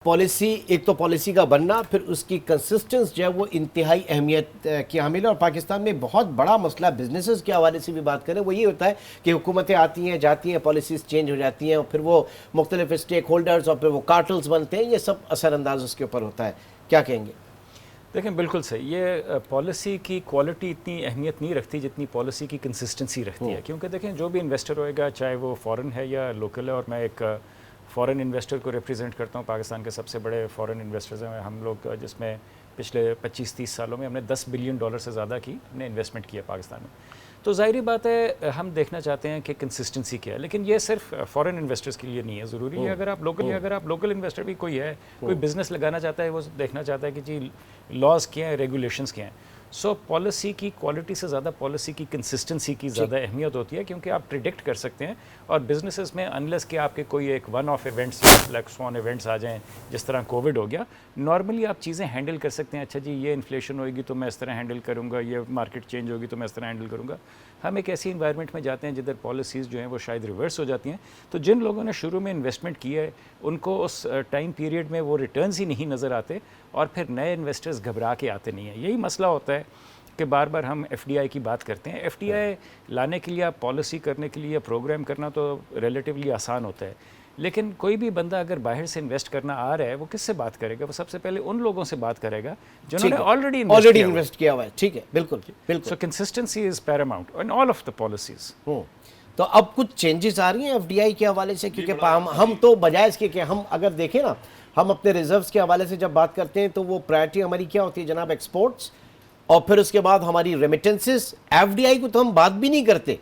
Policy ایک تو policy کا بننا، پھر اس کی کنسسٹنس جو ہے وہ انتہائی اہمیت کی حامل ہے. اور پاکستان میں بہت بڑا مسئلہ بزنسز کے حوالے سے بھی بات کریں وہ یہ ہوتا ہے کہ حکومتیں آتی ہیں جاتی ہیں، پالیسیز چینج ہو جاتی ہیں، اور پھر وہ مختلف اسٹیک ہولڈرز اور پھر وہ کارٹلز بنتے ہیں. یہ سب اثر انداز اس کے اوپر ہوتا ہے. کیا کہیں گے؟ دیکھیں بالکل صحیح. یہ پالیسی کی کوالٹی اتنی اہمیت نہیں رکھتی جتنی پالیسی کی کنسسٹنسی رکھتی ہے. کیونکہ دیکھیں جو بھی انویسٹر ہوئے گا، چاہے وہ فورن ہے یا لوکل ہے، اور میں ایک فورن انویسٹر کو ریپریزنٹ کرتا ہوں. پاکستان کے سب سے بڑے فورن انویسٹرز ہیں ہم لوگ، جس میں پچھلے 25-30 سالوں میں ہم نے $10 بلین سے زیادہ کی ہم نے انویسٹمنٹ کیا پاکستان میں. تو ظاہری بات ہے ہم دیکھنا چاہتے ہیں کہ کنسسٹنسی کیا ہے. لیکن یہ صرف فورن انویسٹرز کے لیے نہیں ہے، ضروری ہے اگر آپ لوکل انویسٹر بھی کوئی ہے، کوئی بزنس لگانا چاہتا ہے، وہ دیکھنا چاہتا ہے کہ جی لاز کیا ہیں، ریگولیشنز کیا ہیں. سو پالیسی کی کوالٹی سے زیادہ پالیسی کی کنسسٹنسی کی زیادہ اہمیت ہوتی ہے، کیونکہ آپ پریڈکٹ کر سکتے ہیں. اور بزنسز میں انلیس کہ آپ کے کوئی ایک ون آف ایونٹس یا بلیک سوان ایونٹس آ جائیں، جس طرح کووڈ ہو گیا، نارملی آپ چیزیں ہینڈل کر سکتے ہیں. اچھا جی یہ انفلیشن ہوئے گی تو میں اس طرح ہینڈل کروں گا، یہ مارکیٹ چینج ہوگی تو میں اس طرح ہینڈل کروں گا. ہم ایک ایسی انوائرمنٹ میں جاتے ہیں جدھر پالیسیز جو ہیں وہ شاید ریورس ہو جاتی ہیں. تو جن لوگوں نے شروع میں انویسٹمنٹ کی ہے ان کو اس ٹائم پیریڈ میں وہ ریٹرنز ہی نہیں نظر آتے، اور پھر نئے انویسٹرز گھبرا کے آتے نہیں ہیں. یہی مسئلہ ہوتا ہے کہ بار بار ہم ایف ڈی آئی کی بات کرتے ہیں. ایف ڈی آئی لانے کے لیے، آپ پالیسی کرنے کے لیے پروگرام کرنا تو ریلیٹیولی آسان ہوتا ہے. لیکن کوئی بھی بندہ اگر باہر سے انویسٹ کرنا آ رہا ہے، وہ کس سے بات کرے گا؟ وہ سب سے پہلے ان لوگوں سے بات کرے گا جنہوں نے آلریڈی انویسٹ کیا ہوا ہے. ٹھیک ہے، بالکل بالکل. So consistency is paramount in all of the policies. تو اب کچھ چینجز آ رہی ہیں ایف ڈی آئی کے حوالے سے، کیونکہ ہم تو بجائے اس کے کہ ہم اگر دیکھیں نا، ہم اپنے ریزروز کے حوالے سے جب بات کرتے ہیں تو وہ پرائرٹی ہماری کیا ہوتی ہے جناب؟ ایکسپورٹس، اور پھر اس کے بعد ہماری ریمیٹنسز. ایف ڈی آئی کو تو ہم بات بھی نہیں کرتے.